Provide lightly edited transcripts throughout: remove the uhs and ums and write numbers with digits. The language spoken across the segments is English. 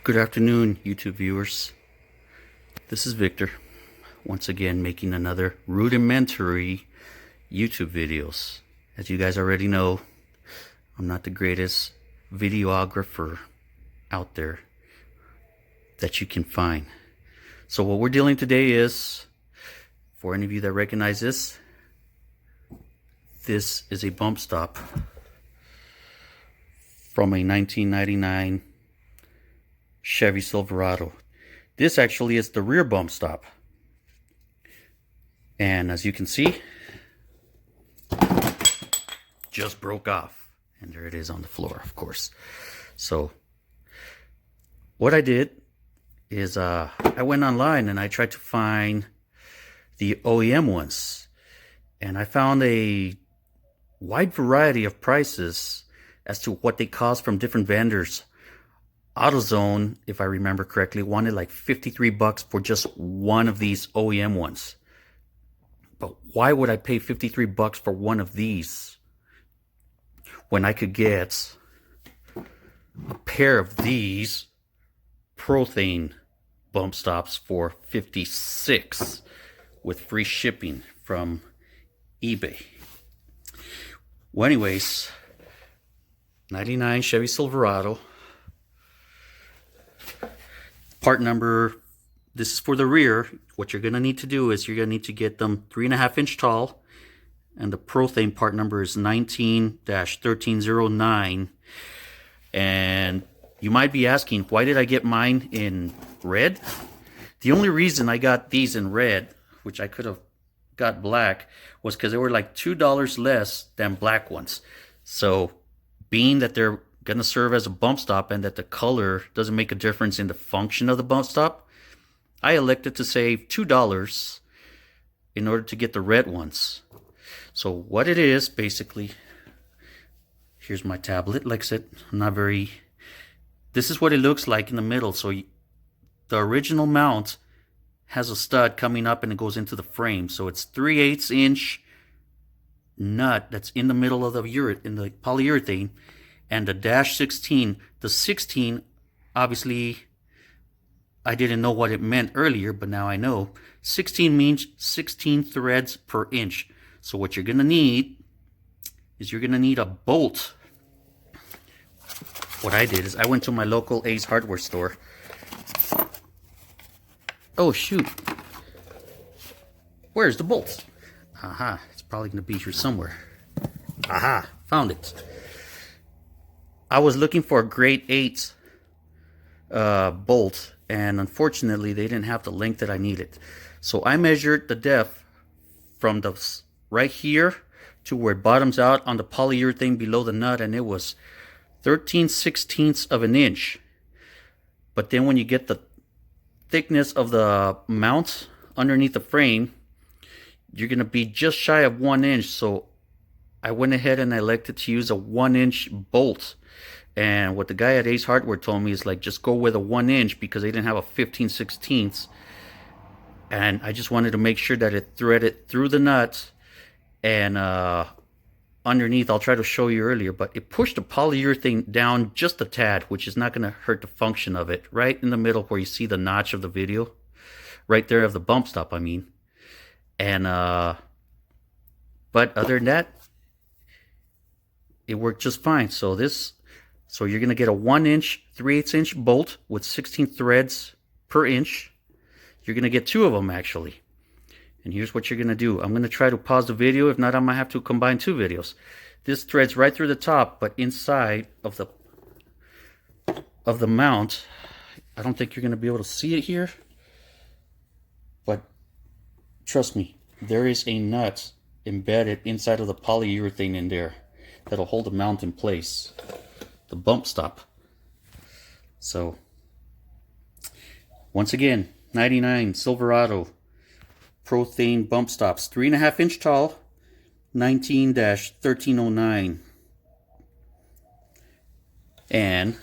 Good afternoon, YouTube viewers. This is Victor, once again making another rudimentary YouTube videos. As you guys already know, I'm not the greatest videographer out there that you can find. So what we're dealing today is, for any of you that recognize this is a bump stop from a 1999 Chevy Silverado. This actually is the rear bump stop, and as you can see, just broke off, and there it is on the floor, of course. So what I did is I went online and I tried to find the OEM ones, and I found a wide variety of prices as to what they cost from different vendors. AutoZone, if I remember correctly, wanted like $53 for just one of these OEM ones. But why would I pay $53 for one of these when I could get a pair of these Prothane bump stops for $56 with free shipping from eBay? Well, anyways, 99 Chevy Silverado. Part number, this is for the rear. What you're going to need to do is you're going to need to get them 3.5 inch tall. And the Prothane part number is 19-1309. And you might be asking, why did I get mine in red? The only reason I got these in red, which I could have got black, was because they were like $2 less than black ones. So being that they're going to serve as a bump stop and that the color doesn't make a difference in the function of the bump stop, I elected to save $2 in order to get the red ones. So what it is, basically, here's my tablet. Like I said, this is what it looks like in the middle. So the original mount has a stud coming up and it goes into the frame. So it's 3/8 inch nut that's in the middle of the polyurethane, and the -16. The 16, obviously, I didn't know what it meant earlier, but now I know. 16 means 16 threads per inch. So what you're going to need is you're going to need a bolt. What I did is I went to my local Ace hardware store. Oh, shoot. Where's the bolt? Aha, it's probably going to be here somewhere. Aha, found it. I was looking for a grade 8 bolt, and unfortunately they didn't have the length that I needed. So I measured the depth from the right here to where it bottoms out on the polyurethane below the nut, and it was 13/16 of an inch. But then when you get the thickness of the mount underneath the frame, you're going to be just shy of 1 inch. So I went ahead and I elected to use a 1-inch bolt. And what the guy at Ace Hardware told me is like, just go with a 1 inch because they didn't have a 15/16. And I just wanted to make sure that it threaded through the nut and underneath. I'll try to show you earlier, but it pushed the polyurethane down just a tad, which is not going to hurt the function of it. Right in the middle where you see the notch of the video, right there of the bump stop, I mean. And but other than that, it worked just fine. So you're going to get a 1-inch, 3/8 inch bolt with 16 threads per inch. You're going to get 2 of them, actually. And here's what you're going to do. I'm going to try to pause the video. If not, I might have to combine 2 videos. This threads right through the top, but inside of the mount, I don't think you're going to be able to see it here. But trust me, there is a nut embedded inside of the polyurethane in there that'll hold the mount in place, the bump stop. So once again, 99 Silverado Prothane bump stops, 3.5 inch tall, 19-1309. And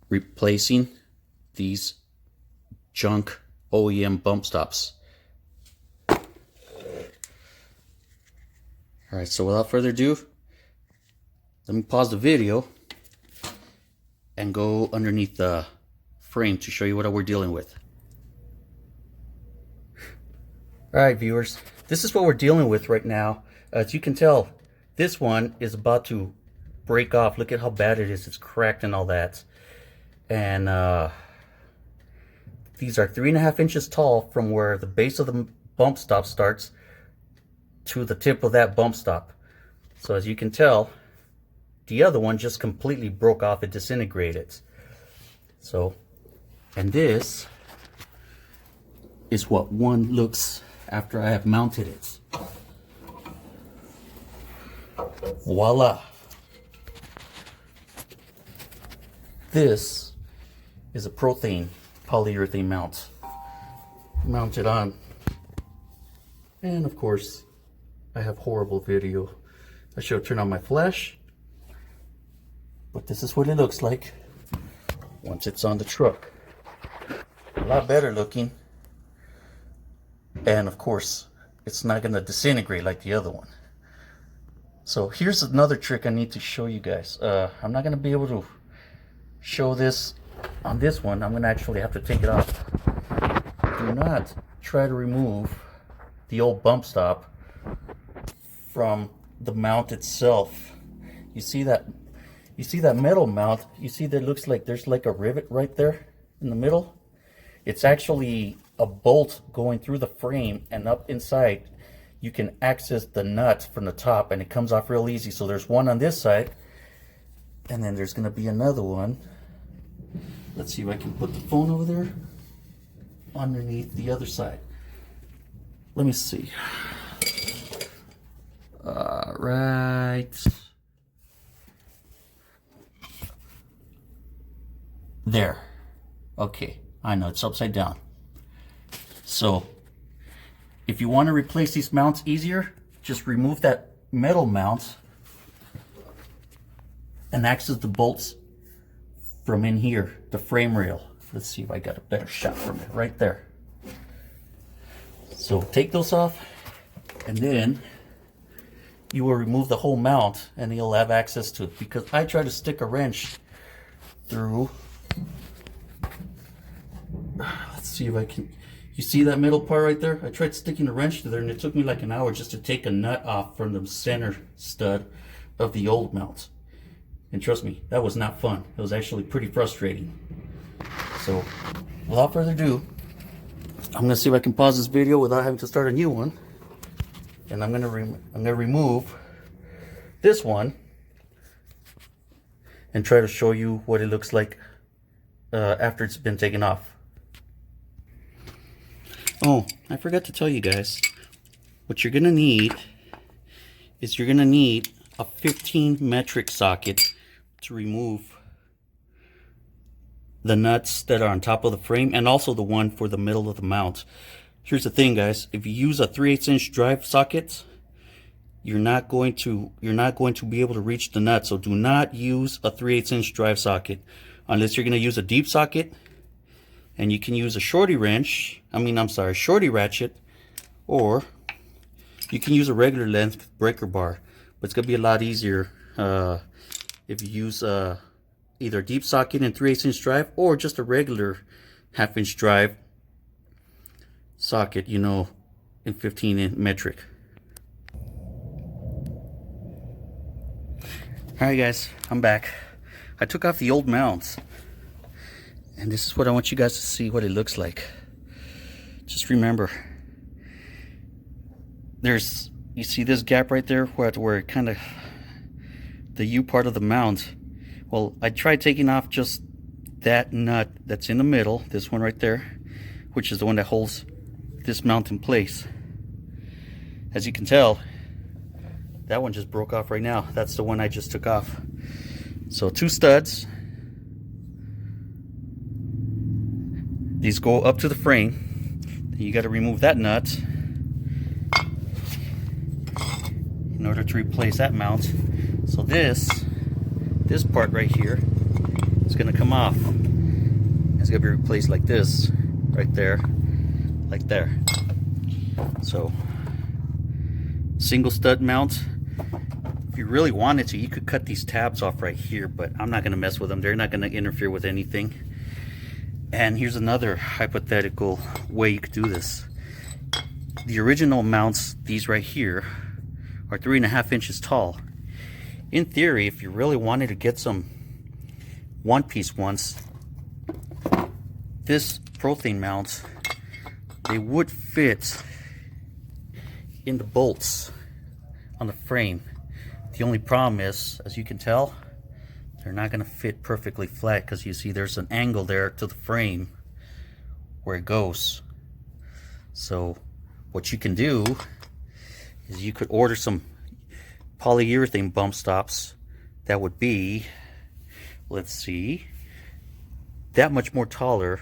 replacing these junk OEM bump stops. All right, so without further ado, let me pause the video and go underneath the frame to show you what we're dealing with. Alright viewers, this is what we're dealing with right now. As you can tell, this one is about to break off. Look at how bad it is. It's cracked and all that. And these are 3.5 inches tall from where the base of the bump stop starts to the tip of that bump stop. So as you can tell, the other one just completely broke off. It disintegrated. So, and this is what one looks after I have mounted it. Voila. This is a polyurethane mount mounted on. And of course, I have horrible video. I should turn on my flash, but this is what it looks like once it's on the truck. A lot better looking. And of course, it's not going to disintegrate like the other one. So here's another trick I need to show you guys. I'm not going to be able to show this on this one. I'm going to actually have to take it off. Do not try to remove the old bump stop from the mount itself. You see that metal mount? You see that looks like there's like a rivet right there in the middle? It's actually a bolt going through the frame, and up inside you can access the nut from the top, and it comes off real easy. So there's one on this side, and then there's going to be another one. Let's see if I can put the phone over there underneath the other side. Let me see. Right there. Okay, I know it's upside down. So if you want to replace these mounts easier, just remove that metal mount and access the bolts from in here, the frame rail. Let's see if I got a better shot from it right there. So take those off, and then you will remove the whole mount, and you'll have access to it. Because I tried to stick a wrench through. Let's see if I can. You see that middle part right there? I tried sticking a wrench through there, and it took me like an hour just to take a nut off from the center stud of the old mount. And trust me, that was not fun. It was actually pretty frustrating. So, without further ado, I'm gonna see if I can pause this video without having to start a new one. And I'm gonna remove this one and try to show you what it looks like after it's been taken off. Oh, I forgot to tell you guys, what you're gonna need is you're gonna need a 15 metric socket to remove the nuts that are on top of the frame, and also the one for the middle of the mount. Here's the thing, guys. If you use a 3/8 inch drive socket, you're not going to be able to reach the nut. So do not use a 3/8 inch drive socket unless you're going to use a deep socket. And you can use a shorty ratchet, or you can use a regular length breaker bar. But it's going to be a lot easier if you use either a deep socket and 3/8 inch drive, or just a regular 1/2 inch drive socket, in 15 metric. Alright guys, I'm back. I took off the old mounts, and this is what I want you guys to see what it looks like. Just remember, you see this gap right there where it kind of, the U part of the mount. Well, I tried taking off just that nut that's in the middle, this one right there, which is the one that holds this mount in place. As you can tell, that one just broke off right now. That's the one I just took off. So 2 studs. These go up to the frame. Then you got to remove that nut in order to replace that mount. So this part right here is going to come off. It's going to be replaced like this, right there, like there. So single stud mount If you really wanted to, you could cut these tabs off right here, but I'm not going to mess with them. They're not going to interfere with anything. And here's another hypothetical way you could do this. The original mounts, these right here, are 3.5 inches tall. In theory, if you really wanted to get some one-piece ones, this propane mounts, they would fit in the bolts on the frame. The only problem is, as you can tell, they're not going to fit perfectly flat because you see there's an angle there to the frame where it goes. So what you can do is you could order some polyurethane bump stops that would be, let's see, that much more taller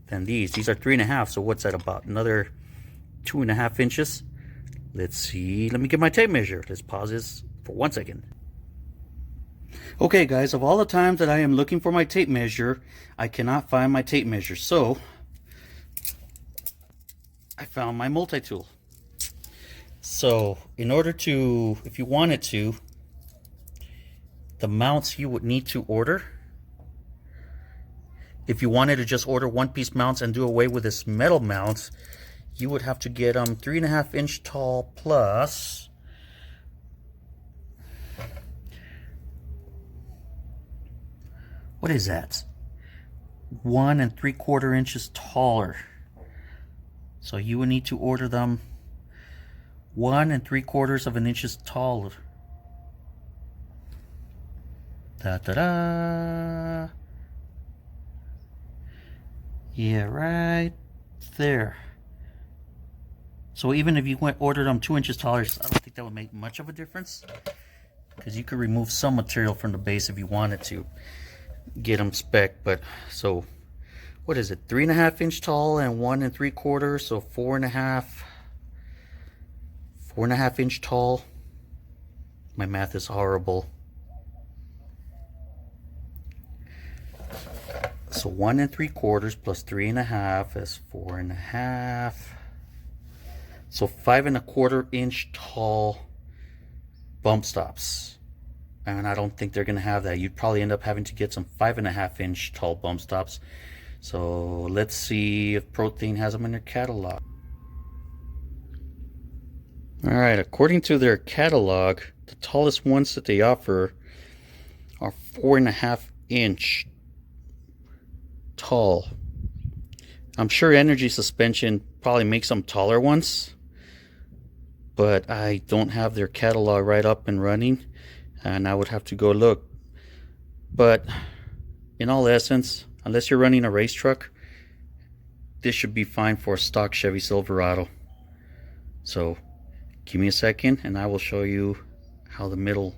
than these. These are 3.5, so what's that, about another 2.5 inches? Let's see, let me get my tape measure. Let's pause this for 1 second. Okay guys, of all the times that I am looking for my tape measure, I cannot find my tape measure, so I found my multi-tool. So in order to, if you wanted to, the mounts you would need to order, if you wanted to just order one-piece mounts and do away with this metal mount, you would have to get 3.5 inch tall plus what is that? 1 3/4 inches taller. So you would need to order them 1 3/4 inches taller. Da da da. Yeah, right there. So even if you ordered them 2 inches taller, I don't think that would make much of a difference, because you could remove some material from the base if you wanted to get them spec. But so what is it, 3.5 inch tall and 1 3/4, so 4.5 inch tall. My math is horrible. So 1 3/4 plus 3.5 is 4.5. So 5 1/4 inch tall bump stops. And I don't think they're going to have that. You'd probably end up having to get some 5.5 inch tall bump stops. So let's see if Protein has them in their catalog. Alright, according to their catalog, the tallest ones that they offer are 4.5 inch tall. I'm sure Energy Suspension probably makes some taller ones, but I don't have their catalog right up and running, and I would have to go look. But in all essence, unless you're running a race truck, this should be fine for a stock Chevy Silverado. So give me a second and I will show you how the middle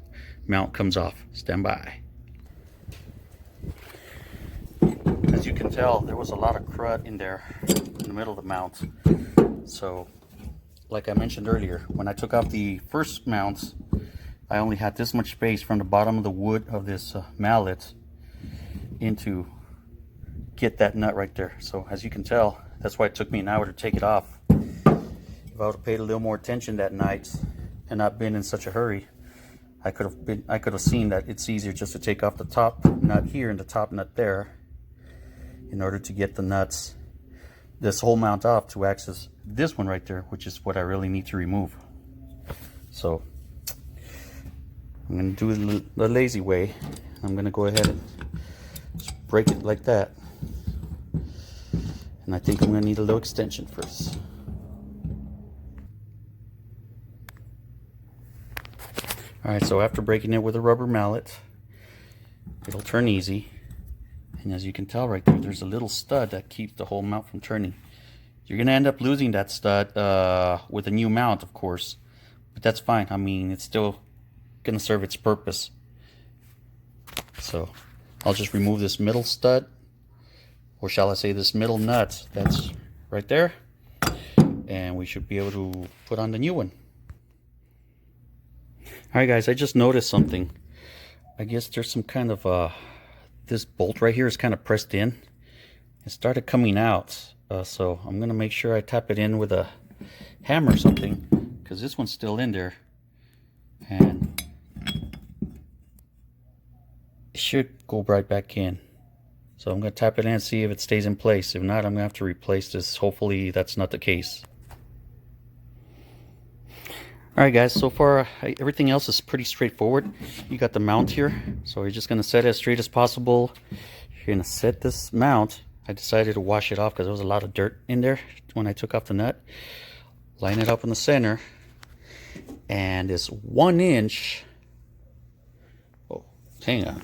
mount comes off. Stand by. As you can tell, there was a lot of crud in there in the middle of the mount. So like I mentioned earlier, when I took off the first mounts, I only had this much space from the bottom of the wood of this mallet into get that nut right there. So as you can tell, that's why it took me an hour to take it off. If I would have paid a little more attention that night and not been in such a hurry, I could have seen that it's easier just to take off the top nut here and the top nut there in order to get the nuts, this whole mount off, to access this one right there, which is what I really need to remove. So I'm going to do it the lazy way. I'm going to go ahead and just break it like that. And I think I'm going to need a little extension first. Alright, so after breaking it with a rubber mallet, it'll turn easy. And as you can tell right there, there's a little stud that keeps the whole mount from turning. You're going to end up losing that stud with a new mount, of course. But that's fine. I mean, it's still going to serve its purpose. So I'll just remove this middle stud, or shall I say this middle nut that's right there, and we should be able to put on the new one. Alright guys, I just noticed something. I guess there's some kind of this bolt right here is kind of pressed in. It started coming out, so I'm going to make sure I tap it in with a hammer or something, because this one's still in there. And should go right back in. So I'm going to tap it in and see if it stays in place. If not, I'm going to have to replace this. Hopefully that's not the case. Alright guys, so far everything else is pretty straightforward. You got the mount here, so you're just going to set it as straight as possible. You're going to set this mount. I decided to wash it off because there was a lot of dirt in there when I took off the nut. Line it up in the center, and this 1 inch, oh, hang on,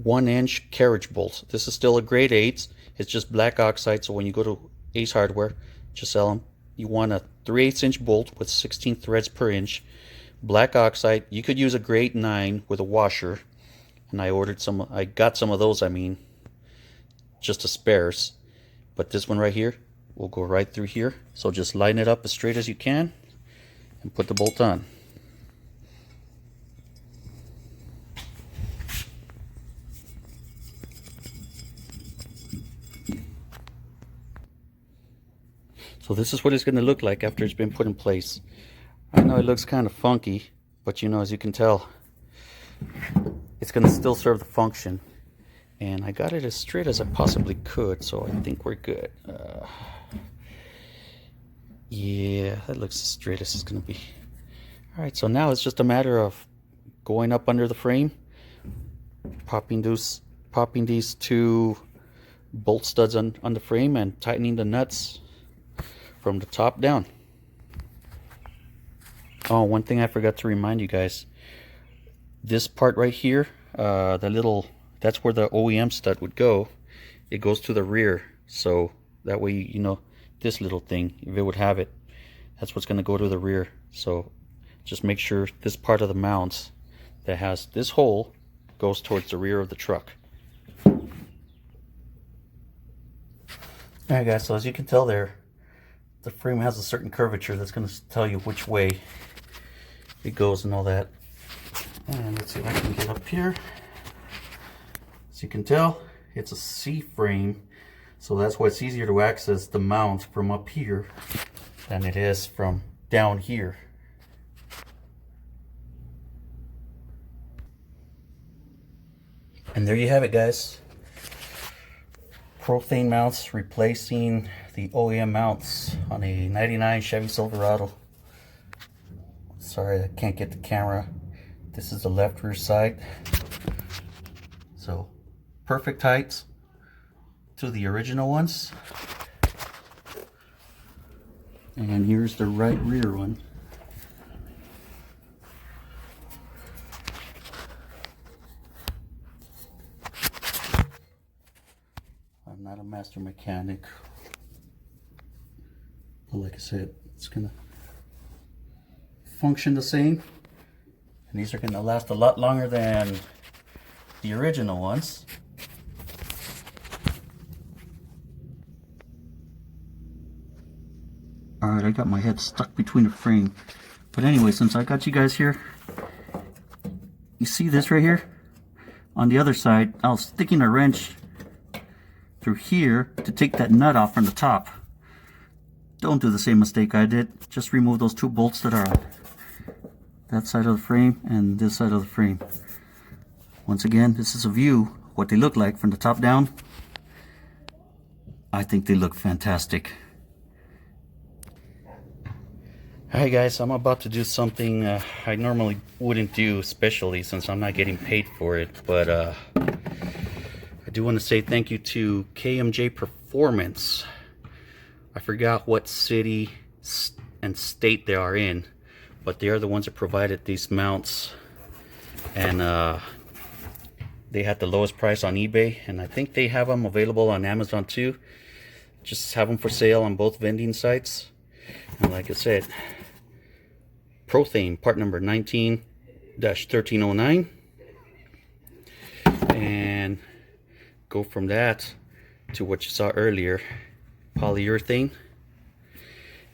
1 inch carriage bolt. This is still a grade 8. It's just black oxide, so when you go to Ace Hardware, just sell them. You want a 3/8 inch bolt with 16 threads per inch, black oxide. You could use a grade 9 with a washer, and I got some of those, I mean, just as spares. But this one right here will go right through here. So just line it up as straight as you can and put the bolt on. So this is what it's going to look like after it's been put in place. I know it looks kind of funky, but you know, as you can tell, it's going to still serve the function. And I got it as straight as I possibly could, so I think we're good. Yeah, that looks as straight as it's going to be. Alright, so now it's just a matter of going up under the frame, popping these 2 bolt studs on the frame, and tightening the nuts from the top down. Oh, one thing I forgot to remind you guys. This part right here, that's where the OEM stud would go. It goes to the rear, so that way, you know, this little thing, if it would have it, that's what's going to go to the rear. So just make sure this part of the mounts that has this hole goes towards the rear of the truck. Alright guys, so as you can tell there, the frame has a certain curvature that's going to tell you which way it goes and all that. And let's see if I can get up here. As you can tell, it's a C-frame, so that's why it's easier to access the mount from up here than it is from down here. And there you have it, guys. Propane mounts replacing the OEM mounts on a 99 Chevy Silverado. Sorry, I can't get the camera. This is the left rear side. So perfect heights to the original ones. And here's the right rear one. I'm not a master mechanic, but like I said, it's gonna function the same, and these are gonna last a lot longer than the original ones. Alright, I got my head stuck between the frame. But anyway, since I got you guys here, you see this right here? On the other side, I was sticking a wrench through here to take that nut off from the top. Don't do the same mistake I did. Just remove those 2 bolts that are on that side of the frame and this side of the frame. Once again, this is a view what they look like from the top down. I think they look fantastic. Hi guys, I'm about to do something I normally wouldn't do, especially since I'm not getting paid for it, but I do want to say thank you to KMJ Performance. I forgot what city and state they are in, but they are the ones that provided these mounts, and they had the lowest price on eBay, and I think they have them available on Amazon too. Just have them for sale on both vending sites. And like I said, Prothane part number 19-1309, and go from that to what you saw earlier, polyurethane,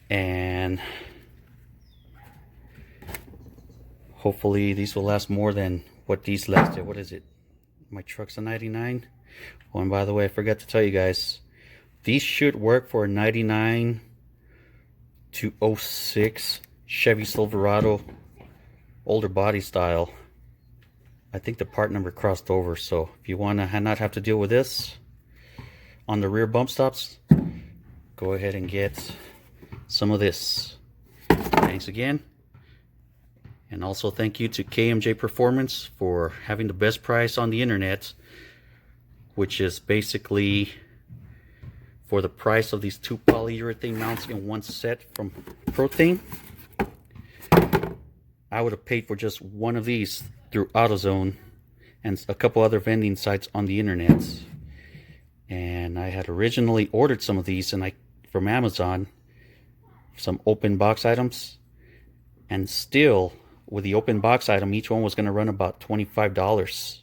and hopefully these will last more than what these lasted. What is it? My truck's a 99. Oh, and by the way, I forgot to tell you guys, these should work for a 99 to 06 Chevy Silverado older body style. I think the part number crossed over, so if you want to not have to deal with this on the rear bump stops, go ahead and get some of this. Thanks again. And also thank you to KMJ Performance for having the best price on the internet, which is basically for the price of these 2 polyurethane mounts in 1 set from Protein. I would have paid for just 1 of these through AutoZone and a couple other vending sites on the internet. And I had originally ordered some of these from Amazon, some open box items, and still with the open box item, each one was going to run about $25.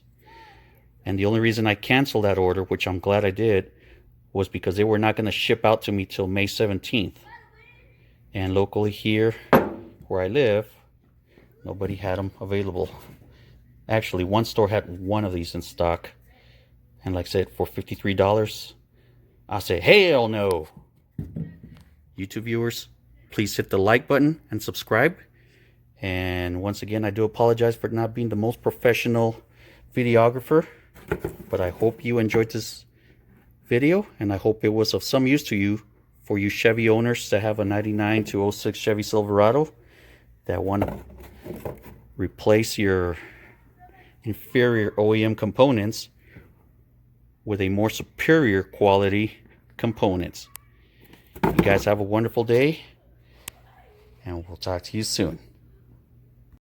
And the only reason I canceled that order, which I'm glad I did, was because they were not going to ship out to me till May 17th. And locally here where I live, nobody had them available. Actually, one store had 1 of these in stock, and like I said, for $53, I say hell no. YouTube viewers, please hit the like button and subscribe. And once again, I do apologize for not being the most professional videographer, but I hope you enjoyed this video, and I hope it was of some use to you, for you Chevy owners that have a 99 to 06 Chevy Silverado that want to replace your inferior OEM components with a more superior quality components. You guys have a wonderful day, and we'll talk to you soon.